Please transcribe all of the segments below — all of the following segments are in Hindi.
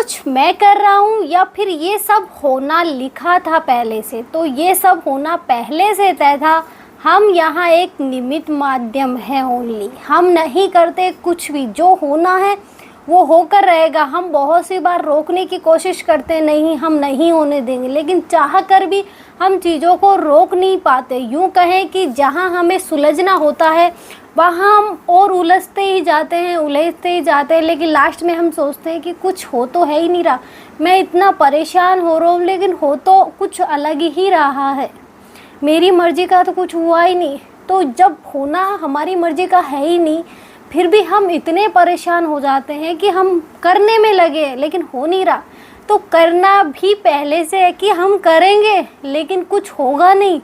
कुछ मैं कर रहा हूँ या फिर ये सब होना लिखा था पहले से? तो ये सब होना पहले से तय था। हम यहाँ एक निमित्त माध्यम है ओनली। हम नहीं करते कुछ भी, जो होना है वो होकर रहेगा। हम बहुत सी बार रोकने की कोशिश करते, नहीं हम नहीं होने देंगे, लेकिन चाह कर भी हम चीज़ों को रोक नहीं पाते। यूँ कहें कि जहाँ हमें सुलझना होता है वहाँ हम और उलझते ही जाते हैं, लेकिन लास्ट में हम सोचते हैं कि कुछ हो तो है ही नहीं रहा। मैं इतना परेशान हो रहा हूँ लेकिन हो तो कुछ अलग ही रहा है, मेरी मर्ज़ी का तो कुछ हुआ ही नहीं। तो जब होना हमारी मर्ज़ी का है ही नहीं, फिर भी हम इतने परेशान हो जाते हैं कि हम करने में लगे लेकिन हो नहीं रहा। तो करना भी पहले से है कि हम करेंगे लेकिन कुछ होगा नहीं,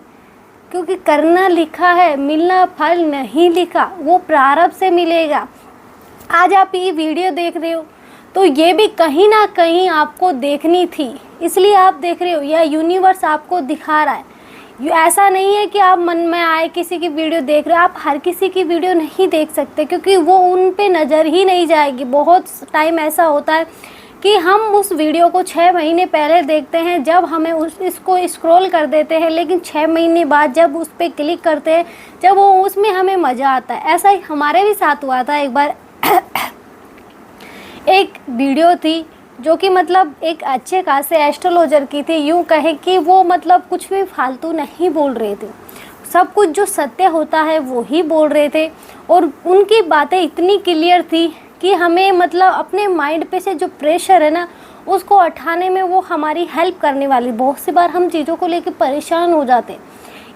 क्योंकि करना लिखा है, मिलना फल नहीं लिखा, वो प्रारब्ध से मिलेगा। आज आप ये वीडियो देख रहे हो तो ये भी कहीं ना कहीं आपको देखनी थी, इसलिए आप देख रहे हो, या यूनिवर्स आपको दिखा रहा है। ऐसा नहीं है कि आप मन में आए किसी की वीडियो देख रहे हो। आप हर किसी की वीडियो नहीं देख सकते, क्योंकि वो उन पे नज़र ही नहीं जाएगी। बहुत टाइम ऐसा होता है कि हम उस वीडियो को 6 महीने पहले देखते हैं, जब हमें इसको स्क्रॉल कर देते हैं, लेकिन 6 महीने बाद जब उस पर क्लिक करते हैं, जब वो उसमें हमें मज़ा आता है। ऐसा ही हमारे भी साथ हुआ था एक बार। एक वीडियो थी जो कि मतलब एक अच्छे खासे एस्ट्रोलॉजर की थी। यूँ कहे कि वो मतलब कुछ भी फालतू नहीं बोल रहे थे, सब कुछ जो सत्य होता है वो ही बोल रहे थे। और उनकी बातें इतनी क्लियर थी कि हमें मतलब अपने माइंड पे से जो प्रेशर है ना, उसको हटाने में वो हमारी हेल्प करने वाली। बहुत सी बार हम चीज़ों को लेकर परेशान हो जाते।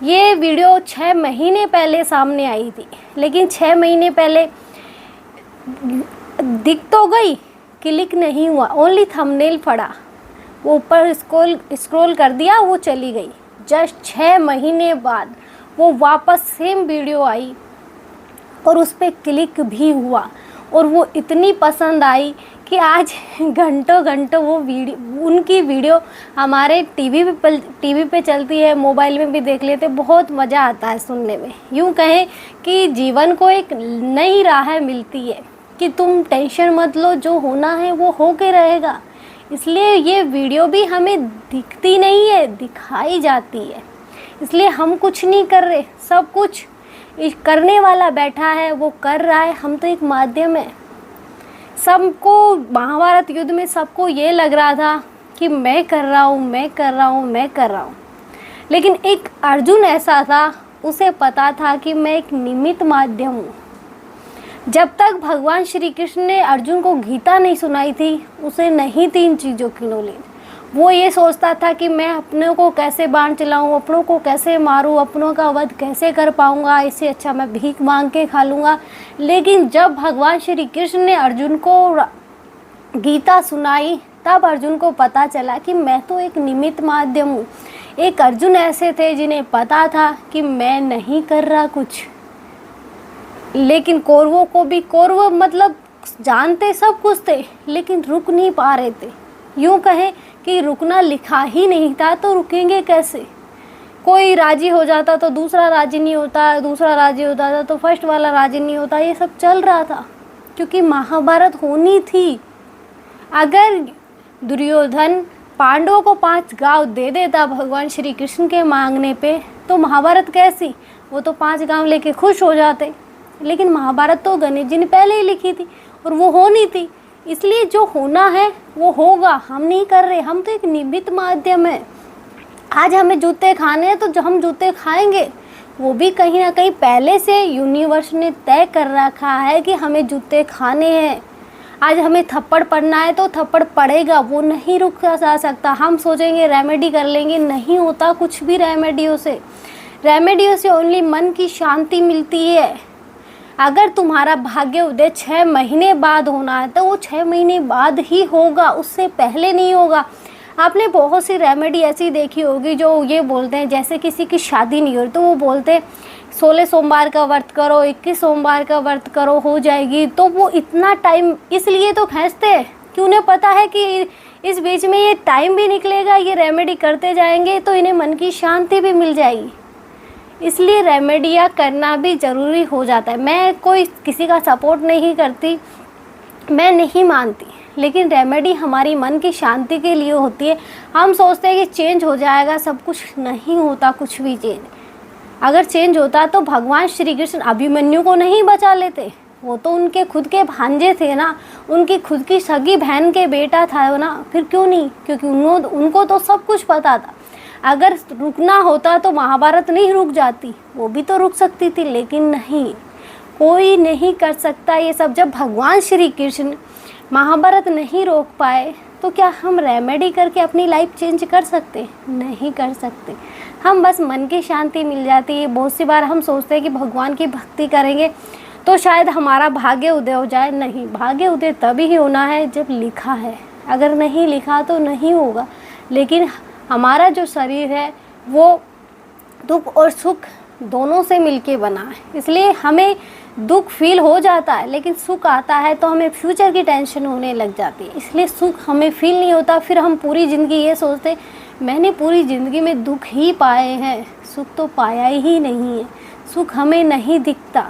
ये वीडियो 6 महीने पहले सामने आई थी, लेकिन 6 महीने पहले दिख तो गई, क्लिक नहीं हुआ, ओनली थंबनेल पड़ा, वो ऊपर स्क्रॉल कर दिया, वो चली गई। जस्ट 6 महीने बाद वो वापस सेम वीडियो आई और उस पर क्लिक भी हुआ, और वो इतनी पसंद आई कि आज घंटों घंटों वो उनकी वीडियो हमारे टीवी पे चलती है, मोबाइल में भी देख लेते। बहुत मज़ा आता है सुनने में। यूँ कहें कि जीवन को एक नई राह मिलती है कि तुम टेंशन मत लो, जो होना है वो हो के रहेगा। इसलिए ये वीडियो भी हमें दिखती नहीं है, दिखाई जाती है। इसलिए हम कुछ नहीं कर रहे, सब कुछ करने वाला बैठा है, वो कर रहा है, हम तो एक माध्यम है। सबको महाभारत युद्ध में सबको ये लग रहा था कि मैं कर रहा हूँ, लेकिन एक अर्जुन ऐसा था, उसे पता था कि मैं एक निमित्त माध्यम हूँ। जब तक भगवान श्री कृष्ण ने अर्जुन को गीता नहीं सुनाई थी, उसे नहीं थी इन चीज़ों की नॉलेज। वो ये सोचता था कि मैं अपनों को कैसे बाण चलाऊं, अपनों को कैसे मारूं, अपनों का वध कैसे कर पाऊंगा, इससे अच्छा मैं भीख मांग के खा लूँगा। लेकिन जब भगवान श्री कृष्ण ने अर्जुन को गीता सुनाई, तब अर्जुन को पता चला कि मैं तो एक निमित्त माध्यम हूँ। एक अर्जुन ऐसे थे जिन्हें पता था कि मैं नहीं कर रहा कुछ, लेकिन कौरव मतलब जानते सब कुछ थे, लेकिन रुक नहीं पा रहे थे। यूँ कहें कि रुकना लिखा ही नहीं था, तो रुकेंगे कैसे? कोई राजी हो जाता तो दूसरा राजी नहीं होता, दूसरा राजी होता था तो फर्स्ट वाला राजी नहीं होता। ये सब चल रहा था क्योंकि महाभारत होनी थी। अगर दुर्योधन पांडवों को 5 गांव दे देता भगवान श्री कृष्ण के मांगने पे, तो महाभारत कैसी? वो तो 5 गांव लेके खुश हो जाते। लेकिन महाभारत तो गणेश जी ने पहले ही लिखी थी और वो होनी थी। इसलिए जो होना है वो होगा, हम नहीं कर रहे, हम तो एक निमित्त माध्यम है। आज हमें जूते खाने हैं तो जो हम जूते खाएंगे वो भी कहीं ना कहीं पहले से यूनिवर्स ने तय कर रखा है कि हमें जूते खाने हैं। आज हमें थप्पड़ पड़ना है तो थप्पड़ पड़ेगा, वो नहीं रुका जा सकता। हम सोचेंगे रेमेडी कर लेंगे, नहीं होता कुछ भी रेमेडियों से ओनली मन की शांति मिलती है। अगर तुम्हारा भाग्य उदय 6 महीने बाद होना है तो वो 6 महीने बाद ही होगा, उससे पहले नहीं होगा। आपने बहुत सी रेमेडी ऐसी देखी होगी जो ये बोलते हैं, जैसे किसी की शादी नहीं हो रही तो वो बोलते हैं 16 सोमवार का व्रत करो, 21 सोमवार का व्रत करो, हो जाएगी। तो वो इतना टाइम इसलिए तो खींचते हैं कि उन्हें पता है कि इस बीच में ये टाइम भी निकलेगा, ये रेमेडी करते जाएंगे तो इन्हें मन की शांति भी मिल जाएगी। इसलिए रेमेडियाँ करना भी ज़रूरी हो जाता है। मैं कोई किसी का सपोर्ट नहीं करती, मैं नहीं मानती, लेकिन रेमेडी हमारी मन की शांति के लिए होती है। हम सोचते हैं कि चेंज हो जाएगा सब कुछ, नहीं होता कुछ भी चेंज। अगर चेंज होता तो भगवान श्री कृष्ण अभिमन्यु को नहीं बचा लेते, वो तो उनके खुद के भांजे थे ना, उनकी खुद की सगी बहन के बेटा था वो ना, फिर क्यों नहीं? क्योंकि उनको तो सब कुछ पता था। अगर रुकना होता तो महाभारत नहीं रुक जाती, वो भी तो रुक सकती थी, लेकिन नहीं, कोई नहीं कर सकता ये सब। जब भगवान श्री कृष्ण महाभारत नहीं रोक पाए तो क्या हम रेमेडी करके अपनी लाइफ चेंज कर सकते? नहीं कर सकते। हम बस मन की शांति मिल जाती है। बहुत सी बार हम सोचते हैं कि भगवान की भक्ति करेंगे तो शायद हमारा भाग्य उदय हो जाए। नहीं, भाग्य उदय तभी ही होना है जब लिखा है, अगर नहीं लिखा तो नहीं होगा। लेकिन हमारा जो शरीर है वो दुख और सुख दोनों से मिलके बना है, इसलिए हमें दुख फील हो जाता है, लेकिन सुख आता है तो हमें फ्यूचर की टेंशन होने लग जाती है। इसलिए सुख हमें फील नहीं होता, फिर हम पूरी ज़िंदगी ये सोचते मैंने पूरी ज़िंदगी में दुख ही पाए हैं, सुख तो पाया ही नहीं है, सुख हमें नहीं दिखता।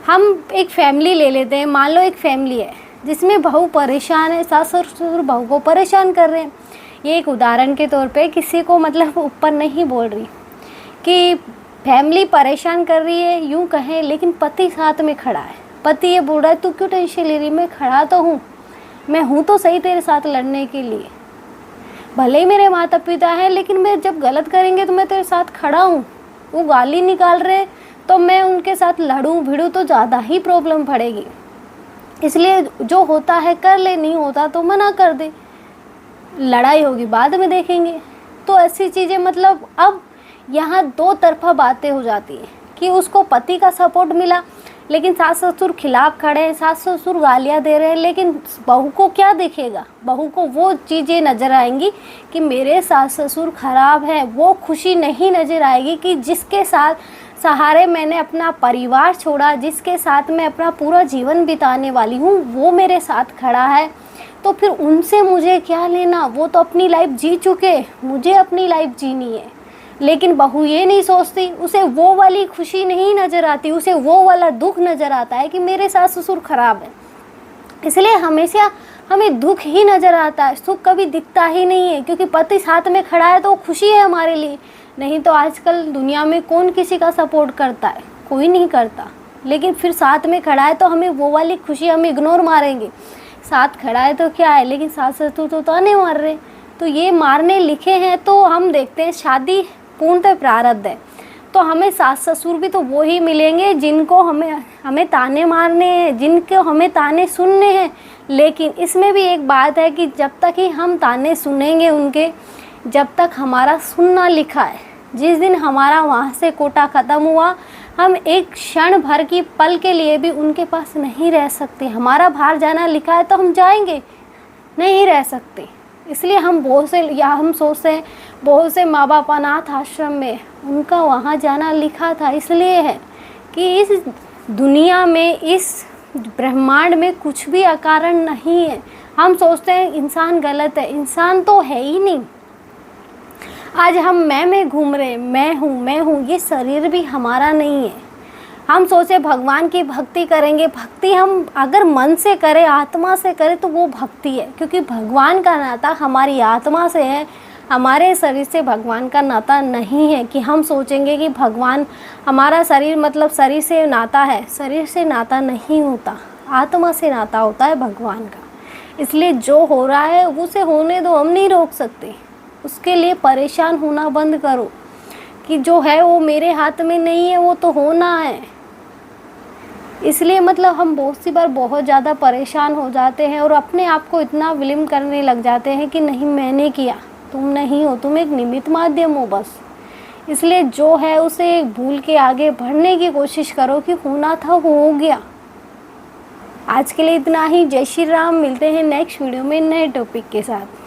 हम एक फैमिली ले लेते हैं, मान लो एक फैमिली है जिसमें बहू परेशान है, सास ससुर बहू को परेशान कर रहे हैं। ये एक उदाहरण के तौर पे, किसी को मतलब ऊपर नहीं बोल रही, कि फैमिली परेशान कर रही है यूँ कहें, लेकिन पति साथ में खड़ा है। पति ये बोल रहा है तू क्यों टेंशन ले रही, मैं खड़ा तो हूँ, मैं हूँ तो सही तेरे साथ लड़ने के लिए। भले ही मेरे माता पिता हैं, लेकिन मैं जब गलत करेंगे तो मैं तेरे साथ खड़ा हूँ। वो गाली निकाल रहे तो मैं उनके साथ लड़ूँ भिड़ूँ तो ज़्यादा ही प्रॉब्लम पड़ेगी। इसलिए जो होता है कर ले, नहीं होता तो मना कर दे, लड़ाई होगी बाद में देखेंगे। तो ऐसी चीज़ें मतलब अब यहाँ दो तरफा बातें हो जाती है कि उसको पति का सपोर्ट मिला, लेकिन सास ससुर खिलाफ खड़े हैं, सास ससुर गालियाँ दे रहे हैं, लेकिन बहू को क्या दिखेगा? बहू को वो चीज़ें नज़र आएंगी कि मेरे सास ससुर खराब है। वो खुशी नहीं नज़र आएगी कि जिसके साथ सहारे मैंने अपना परिवार छोड़ा, जिसके साथ मैं अपना पूरा जीवन बिताने वाली हूँ, वो मेरे साथ खड़ा है। तो फिर उनसे मुझे क्या लेना? वो तो अपनी लाइफ जी चुके, मुझे अपनी लाइफ जीनी है। लेकिन बहू ये नहीं सोचती, उसे वो वाली खुशी नहीं नज़र आती, उसे वो वाला दुख नज़र आता है कि मेरे सास ससुर खराब है। इसलिए हमेशा हमें दुख ही नज़र आता है, सुख कभी दिखता ही नहीं है। क्योंकि पति साथ में खड़ा है तो खुशी है हमारे लिए। नहीं तो आजकल दुनिया में कौन किसी का सपोर्ट करता है? कोई नहीं करता। लेकिन फिर साथ में खड़ा है तो हमें वो वाली खुशी हम इग्नोर मारेंगे। साथ खड़ा है तो क्या है, लेकिन सास ससुर तो ताने मार रहे, तो ये मारने लिखे हैं। तो हम देखते हैं शादी पूर्णतः प्रारब्ध है, तो हमें सास ससुर भी तो वो ही मिलेंगे जिनको हमें ताने मारने हैं, जिनको हमें ताने सुनने हैं। लेकिन इसमें भी एक बात है कि जब तक ही हम ताने सुनेंगे उनके, जब तक हमारा सुनना लिखा है, जिस दिन हमारा वहाँ से कोटा ख़त्म हुआ, हम एक क्षण भर की पल के लिए भी उनके पास नहीं रह सकते। हमारा बाहर जाना लिखा है तो हम जाएंगे, नहीं रह सकते। इसलिए हम सोचते हैं बहुत से माँ बाप अनाथ आश्रम में, उनका वहाँ जाना लिखा था। इसलिए है कि इस दुनिया में, इस ब्रह्मांड में कुछ भी अकारण नहीं है। हम सोचते हैं इंसान गलत है, इंसान तो है ही नहीं। आज हम मैं घूम रहे, मैं हूँ, ये शरीर भी हमारा नहीं है। हम सोचे भगवान की भक्ति करेंगे, भक्ति हम अगर मन से करें, आत्मा से करें तो वो भक्ति है। क्योंकि भगवान का नाता हमारी आत्मा से है, हमारे शरीर से भगवान का नाता नहीं है। कि हम सोचेंगे कि भगवान हमारा शरीर मतलब शरीर से नाता है, शरीर से नाता नहीं होता, आत्मा से नाता होता है भगवान का। इसलिए जो हो रहा है उसे होने दो, हम नहीं रोक सकते। उसके लिए परेशान होना बंद करो कि जो है वो मेरे हाथ में नहीं है, वो तो होना है। इसलिए मतलब हम बहुत सी बार बहुत ज़्यादा परेशान हो जाते हैं और अपने आप को इतना विलीन करने लग जाते हैं कि नहीं मैंने किया, तुम नहीं हो, तुम एक निमित्त माध्यम हो बस। इसलिए जो है उसे भूल के आगे बढ़ने की कोशिश करो कि होना था वो हो गया। आज के लिए इतना ही। जय श्री राम। मिलते हैं नेक्स्ट वीडियो में नए टॉपिक के साथ।